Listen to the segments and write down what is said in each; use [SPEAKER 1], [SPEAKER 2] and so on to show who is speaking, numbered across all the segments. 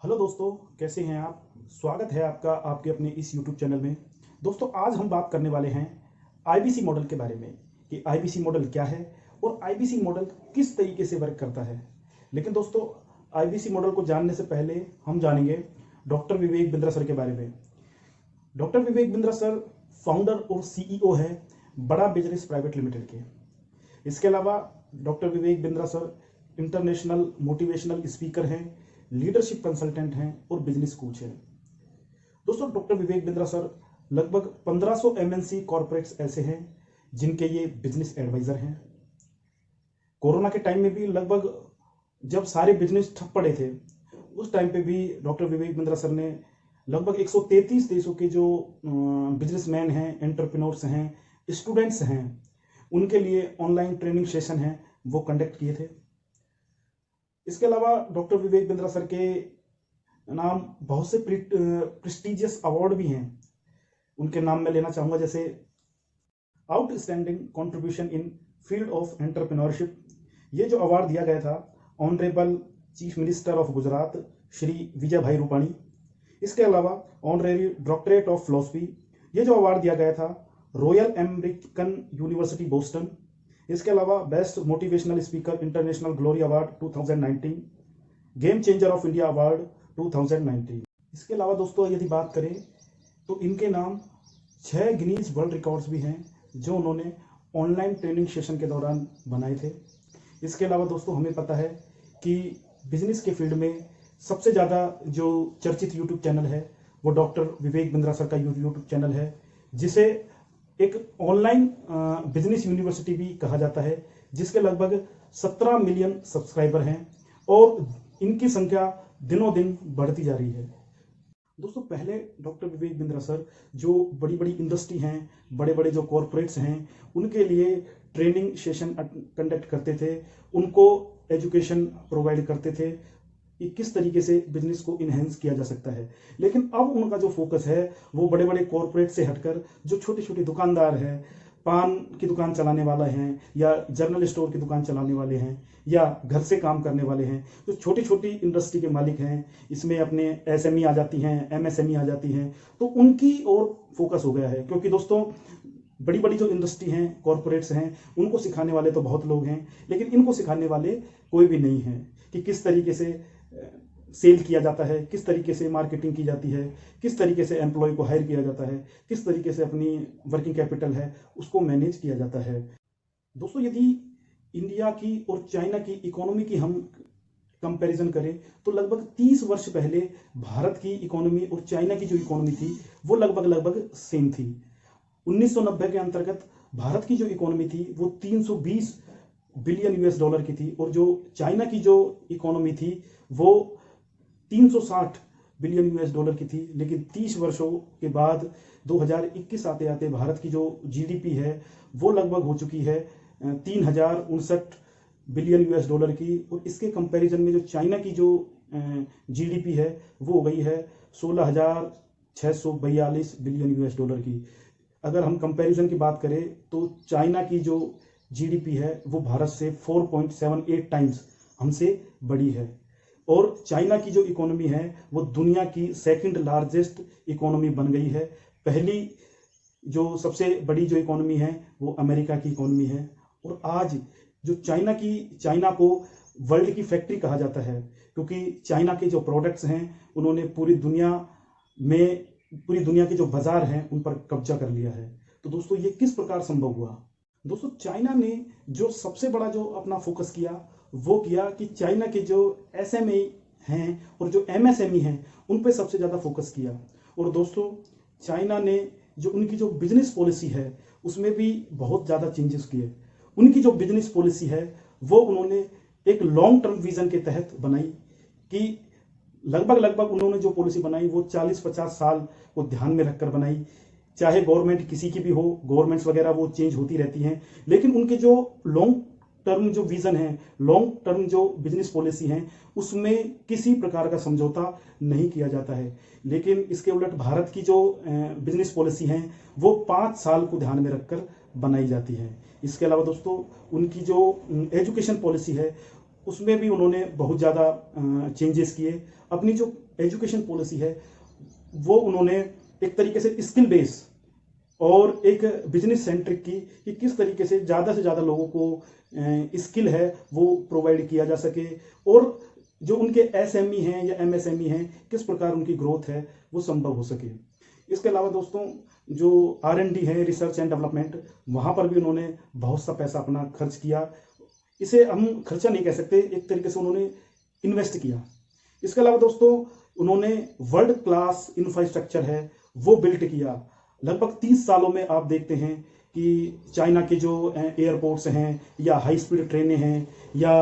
[SPEAKER 1] Hello दोस्तों, कैसे हैं आप। स्वागत है आपका आपके अपने इस यूट्यूब चैनल में। दोस्तों, आज हम बात करने वाले हैं आईबीसी मॉडल के बारे में कि आईबीसी मॉडल क्या है और आईबीसी मॉडल किस तरीके से वर्क करता है। लेकिन दोस्तों, आईबीसी मॉडल को जानने से पहले हम जानेंगे डॉक्टर विवेक बिंद्रा सर के बारे में। Doctor Vivek Bindra sir founder और सीईओ है बड़ा बिजनेस प्राइवेट लिमिटेड के। इसके अलावा doctor Vivek Bindra sir international motivational speaker हैं, लीडरशिप कंसल्टेंट हैं और बिजनेस कोच हैं। दोस्तों, डॉक्टर विवेक बिंद्रा सर लगभग 1500 एमएनसी कॉर्पोरेट्स ऐसे हैं जिनके ये बिजनेस एडवाइजर हैं। कोरोना के टाइम में भी लगभग जब सारे बिजनेस ठप पड़े थे, उस टाइम पे भी डॉक्टर विवेक बिंद्रा सर ने लगभग 133 देशों के जो बिजनेसमैन हैं, एंटरप्रेन्योर्स हैं, स्टूडेंट्स हैं, उनके लिए ऑनलाइन ट्रेनिंग सेशन हैं वो कंडक्ट किए थे। इसके अलावा डॉक्टर विवेक बिंद्रा सर के नाम बहुत से प्रेस्टिजियस अवार्ड भी हैं। उनके नाम में लेना चाहूँगा, जैसे outstanding contribution in field of entrepreneurship, ये जो अवार्ड दिया गया था honourable chief minister of Gujarat Shri Vijay bhai Rupani. इसके अलावा ऑनरेरी डॉक्टरेट ऑफ फिलॉसफी, ये जो अवार्ड दिया गया था रॉयल अमेरिकन यूनिवर्सिटी बोस्टन। इसके अलावा best motivational speaker international glory award 2019, game changer of India award 2019। इसके अलावा दोस्तों, यदि बात करें तो इनके नाम 6 गिनीज वर्ल्ड रिकॉर्ड्स भी हैं जो उन्होंने ऑनलाइन ट्रेनिंग सेशन के दौरान बनाए थे। इसके अलावा दोस्तों, हमें पता है कि बिजनेस के फील्ड में सबसे ज़्यादा जो चर्चित यूट्यूब चैनल है वो डॉक्टर विवेक बिंद्रा सर का यूट्यूब चैनल है, जिसे एक ऑनलाइन बिजनेस यूनिवर्सिटी भी कहा जाता है, जिसके लगभग 17 मिलियन सब्सक्राइबर हैं और इनकी संख्या दिनों दिन बढ़ती जा रही है। दोस्तों, पहले डॉक्टर विवेक बिंद्रा सर जो बड़ी बड़ी इंडस्ट्री हैं, बड़े बड़े जो कॉरपोरेट्स हैं, उनके लिए ट्रेनिंग सेशन कंडक्ट करते थे, उनको एजुकेशन प्रोवाइड करते थे कि किस तरीके से बिजनेस को इन्हेंस किया जा सकता है। लेकिन अब उनका जो फोकस है वो बड़े बड़े कॉरपोरेट से हटकर जो छोटे छोटे दुकानदार हैं, पान की दुकान चलाने वाले हैं या जनरल स्टोर की दुकान चलाने वाले हैं या घर से काम करने वाले हैं, जो छोटी छोटी इंडस्ट्री के मालिक हैं, इसमें अपने एसएमई आ जाती हैं, एमएसएमई आ जाती हैं, तो उनकी ओर फोकस हो गया है। क्योंकि दोस्तों, बड़ी बड़ी जो इंडस्ट्री हैं, कॉरपोरेट्स हैं, उनको सिखाने वाले तो बहुत लोग हैं, लेकिन इनको सिखाने वाले कोई भी नहीं है कि किस तरीके से सेल किया जाता है, किस तरीके से मार्केटिंग की जाती है, किस तरीके से एम्प्लॉय को हायर किया जाता है, किस तरीके से अपनी वर्किंग कैपिटल है उसको मैनेज किया जाता है। दोस्तों, यदि इंडिया की और चाइना की इकोनॉमी की हम कंपैरिजन करें तो लगभग 30 वर्ष पहले भारत की इकोनॉमी और चाइना की जो इकोनॉमी थी वो लगभग लगभग सेम थी। 1990 के अंतर्गत भारत की जो इकोनॉमी थी वो 320 बिलियन यूएस डॉलर की थी और जो चाइना की जो इकोनॉमी थी वो 360 बिलियन यूएस डॉलर की थी। लेकिन 30 वर्षों के बाद 2021 आते आते भारत की जो जीडीपी है वो लगभग हो चुकी है 3059 बिलियन यूएस डॉलर की, और इसके कंपैरिजन में जो चाइना की जो जीडीपी है वो हो गई है 16,642 बिलियन यूएस डॉलर की। अगर हम कंपैरिजन की बात करें तो चाइना की जो जीडीपी है वो भारत से 4.78 टाइम्स हमसे बड़ी है, और चाइना की जो इकोनॉमी है वो दुनिया की सेकंड लार्जेस्ट इकोनॉमी बन गई है। पहली जो सबसे बड़ी जो इकोनॉमी है वो अमेरिका की इकोनॉमी है, और आज जो चाइना को वर्ल्ड की फैक्ट्री कहा जाता है, क्योंकि चाइना के जो प्रोडक्ट्स हैं उन्होंने पूरी दुनिया के जो बाजार हैं उन पर कब्जा कर लिया है। तो दोस्तों, ये किस प्रकार संभव हुआ। दोस्तों, चाइना ने जो सबसे बड़ा जो अपना फोकस किया वो किया कि चाइना के जो एसएमई हैं और जो एमएसएमई हैं उन पे सबसे ज़्यादा फोकस किया। और दोस्तों, चाइना ने जो उनकी जो बिजनेस पॉलिसी है उसमें भी बहुत ज़्यादा चेंजेस किए। उनकी जो बिजनेस पॉलिसी है वो उन्होंने एक लॉन्ग टर्म विजन के तहत बनाई कि लगभग उन्होंने जो पॉलिसी बनाई वो 40-50 साल को ध्यान में रखकर बनाई। चाहे गवर्नमेंट किसी की भी हो, गवर्नमेंट्स वगैरह वो चेंज होती रहती हैं, लेकिन उनके जो लॉन्ग टर्म जो विजन है, लॉन्ग टर्म जो बिजनेस पॉलिसी है, उसमें किसी प्रकार का समझौता नहीं किया जाता है। लेकिन इसके उलट भारत की जो बिजनेस पॉलिसी है वो 5 साल को ध्यान में रखकर बनाई जाती है। इसके अलावा दोस्तों, उनकी जो एजुकेशन पॉलिसी है उसमें भी उन्होंने बहुत ज़्यादा चेंजेस किए। अपनी जो एजुकेशन पॉलिसी है वो उन्होंने एक तरीके से स्किल बेस और एक बिजनेस सेंट्रिक की, कि किस तरीके से ज़्यादा लोगों को स्किल है वो प्रोवाइड किया जा सके, और जो उनके एसएमई हैं या एमएसएमई हैं किस प्रकार उनकी ग्रोथ है वो संभव हो सके। इसके अलावा दोस्तों जो R&D है, रिसर्च एंड डेवलपमेंट, वहाँ पर भी उन्होंने बहुत सा पैसा अपना खर्च किया। इसे हम खर्चा नहीं कह सकते, एक तरीके से उन्होंने इन्वेस्ट किया। इसके अलावा दोस्तों उन्होंने वर्ल्ड क्लास इंफ्रास्ट्रक्चर है वो बिल्ट किया। लगभग 30 सालों में आप देखते हैं कि चाइना के जो एयरपोर्ट्स हैं या हाई स्पीड ट्रेनें हैं या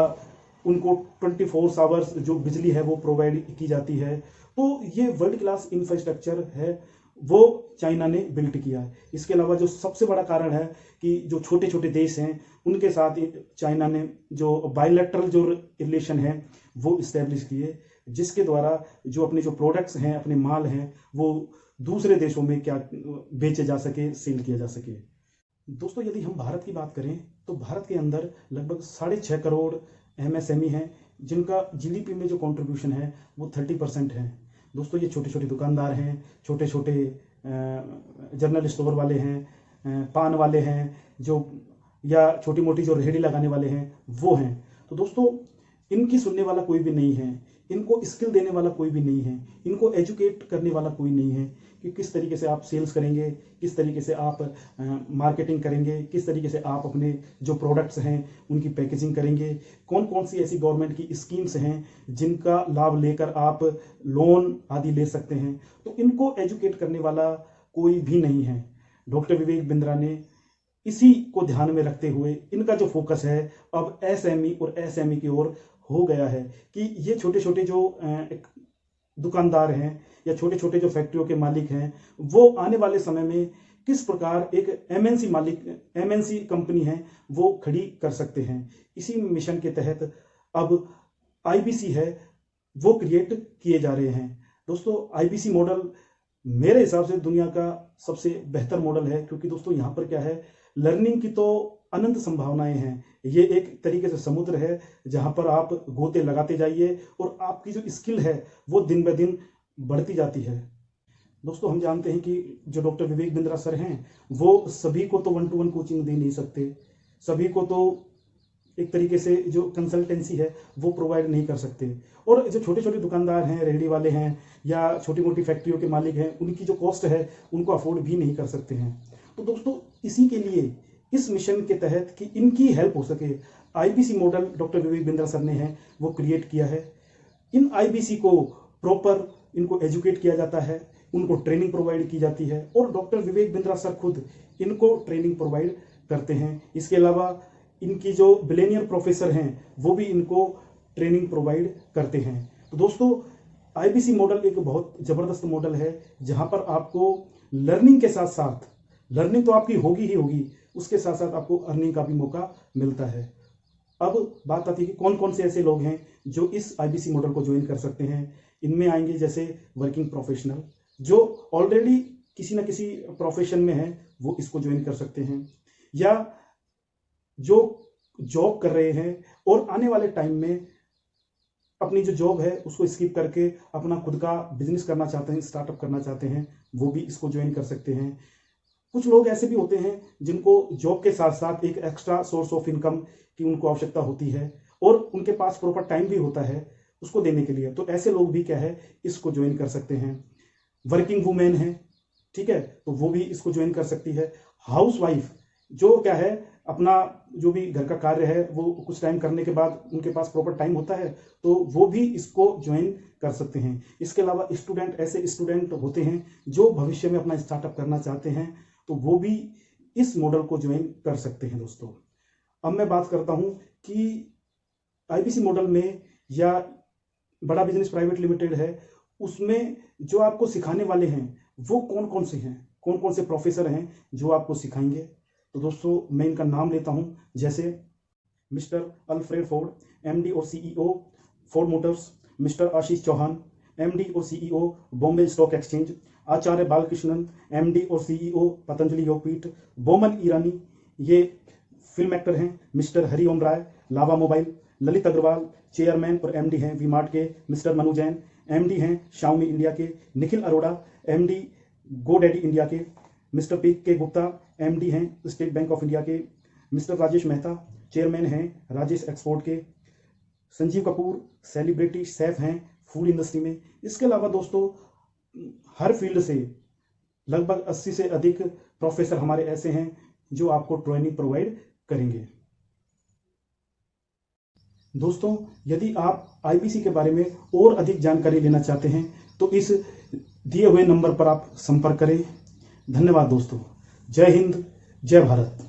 [SPEAKER 1] उनको 24 आवर्स जो बिजली है वो प्रोवाइड की जाती है, तो ये वर्ल्ड क्लास इंफ्रास्ट्रक्चर है वो चाइना ने बिल्ट किया है। इसके अलावा जो सबसे बड़ा कारण है कि जो छोटे छोटे देश हैं उनके साथ चाइना ने जो बायलैटरल जो रिलेशन है वो इस्टेब्लिश किए, जिसके द्वारा जो अपने जो प्रोडक्ट्स हैं, अपने माल हैं, वो दूसरे देशों में क्या बेचे जा सके, सेल किया जा सके। दोस्तों यदि हम भारत की बात करें तो भारत के अंदर लगभग 6.5 करोड़ MSME हैं, जिनका GDP में जो कंट्रीब्यूशन है वो 30% है। दोस्तों ये छोटे छोटे दुकानदार हैं, छोटे छोटे जनरल स्टोर वाले हैं, पान वाले हैं, जो या छोटी मोटी जो रेहड़ी लगाने वाले हैं वो हैं। तो दोस्तों इनकी सुनने वाला कोई भी नहीं है, इनको स्किल देने वाला कोई भी नहीं है, इनको एजुकेट करने वाला कोई नहीं है कि किस तरीके से आप सेल्स करेंगे, किस तरीके से आप मार्केटिंग करेंगे, किस तरीके से आप अपने जो प्रोडक्ट्स हैं उनकी पैकेजिंग करेंगे, कौन कौन सी ऐसी गवर्नमेंट की स्कीम्स हैं जिनका लाभ लेकर आप लोन आदि ले सकते हैं। तो इनको एजुकेट करने वाला कोई भी नहीं है। डॉक्टर विवेक बिंद्रा ने इसी को ध्यान में रखते हुए इनका जो फोकस है अब SME और SME की ओर हो गया है कि ये छोटे छोटे जो दुकानदार हैं या छोटे छोटे जो फैक्ट्रियों के मालिक हैं वो आने वाले समय में किस प्रकार एक MNC कंपनी है वो खड़ी कर सकते हैं। इसी मिशन के तहत अब IBC है वो क्रिएट किए जा रहे हैं। दोस्तों IBC मॉडल मेरे हिसाब से दुनिया का सबसे बेहतर मॉडल है, क्योंकि दोस्तों यहाँ पर क्या है, लर्निंग की तो अनंत संभावनाएं हैं। ये एक तरीके से समुद्र है जहां पर आप गोते लगाते जाइए और आपकी जो स्किल है वो दिन ब दिन बढ़ती जाती है। दोस्तों हम जानते हैं कि जो डॉक्टर विवेक बिंद्रा सर हैं वो सभी को तो 1-to-1 कोचिंग दे नहीं सकते, सभी को तो एक तरीके से जो कंसल्टेंसी है वो प्रोवाइड नहीं कर सकते, और जो छोटे छोटे दुकानदार हैं, रेहड़ी वाले हैं या छोटी मोटी फैक्ट्रियों के मालिक हैं, उनकी जो कॉस्ट है उनको अफोर्ड भी नहीं कर सकते हैं। तो दोस्तों इसी के लिए इस मिशन के तहत कि इनकी हेल्प हो सके, IBC model doctor Vivek Bindra sir ने है वो क्रिएट किया है। इन IBC को प्रॉपर इनको एजुकेट किया जाता है, उनको ट्रेनिंग प्रोवाइड की जाती है और डॉक्टर विवेक बिंद्रा सर खुद इनको ट्रेनिंग प्रोवाइड करते हैं। इसके अलावा इनकी जो बिलियनियर प्रोफेसर हैं वो भी इनको ट्रेनिंग प्रोवाइड करते हैं। तो दोस्तों IBC मॉडल एक बहुत ज़बरदस्त मॉडल है जहां पर आपको लर्निंग के साथ साथ, लर्निंग तो आपकी होगी ही होगी, उसके साथ साथ आपको अर्निंग का भी मौका मिलता है। अब बात आती है कि कौन कौन से ऐसे लोग हैं जो इस IBC मॉडल को ज्वाइन कर सकते हैं। इनमें आएंगे जैसे वर्किंग प्रोफेशनल, जो ऑलरेडी किसी ना किसी प्रोफेशन में है वो इसको ज्वाइन कर सकते हैं, या जो जॉब कर रहे हैं और आने वाले टाइम में अपनी जो जॉब है उसको स्किप करके अपना खुद का बिजनेस करना चाहते हैं, स्टार्टअप करना चाहते हैं, वो भी इसको ज्वाइन कर सकते हैं। कुछ लोग ऐसे भी होते हैं जिनको जॉब के साथ साथ एक एक्स्ट्रा सोर्स ऑफ इनकम की उनको आवश्यकता होती है और उनके पास प्रॉपर टाइम भी होता है उसको देने के लिए, तो ऐसे लोग भी क्या है इसको ज्वाइन कर सकते हैं। वर्किंग वुमेन है, ठीक है, तो वो भी इसको ज्वाइन कर सकती है। हाउस वाइफ जो क्या है अपना जो भी घर का कार्य है वो कुछ टाइम करने के बाद उनके पास प्रॉपर टाइम होता है तो वो भी इसको ज्वाइन कर सकते हैं। इसके अलावा स्टूडेंट, ऐसे स्टूडेंट होते हैं जो भविष्य में अपना स्टार्टअप करना चाहते हैं तो वो भी इस मॉडल को ज्वाइन कर सकते हैं। दोस्तों अब मैं बात करता हूं कि IBC मॉडल में या बड़ा बिजनेस प्राइवेट लिमिटेड है उसमें जो आपको सिखाने वाले हैं वो कौन कौन से हैं, कौन कौन से प्रोफेसर हैं जो आपको सिखाएंगे। तो दोस्तों मैं इनका नाम लेता हूं, जैसे मिस्टर अल्फ्रेड फोर्ड, MD और CEO Ford Motors, mister Ashish Chauhan, MD और CEO बॉम्बे स्टॉक एक्सचेंज, आचार्य बालकृष्णन, MD और CEO पतंजलि योगपीठ, बोमन ईरानी, ये फिल्म एक्टर हैं, मिस्टर हरिओम राय, लावा मोबाइल, ललित अग्रवाल चेयरमैन और एमडी हैं वी मार्ट के। मिस्टर मनु जैन एमडी हैं शाओमी इंडिया के। Nikhil Arora MD GoDaddy India के। मिस्टर पी के गुप्ता एमडी हैं स्टेट बैंक ऑफ इंडिया के। मिस्टर राजेश मेहता चेयरमैन हैं राजेश एक्सपोर्ट के। संजीव कपूर सेलिब्रिटी शेफ हैं फूड इंडस्ट्री में। इसके अलावा दोस्तों हर फील्ड से लगभग 80 से अधिक प्रोफेसर हमारे ऐसे हैं जो आपको ट्रेनिंग प्रोवाइड करेंगे। दोस्तों यदि आप आईबीसी के बारे में और अधिक जानकारी लेना चाहते हैं तो इस दिए हुए नंबर पर आप संपर्क करें। धन्यवाद दोस्तों। जय हिंद, जय भारत।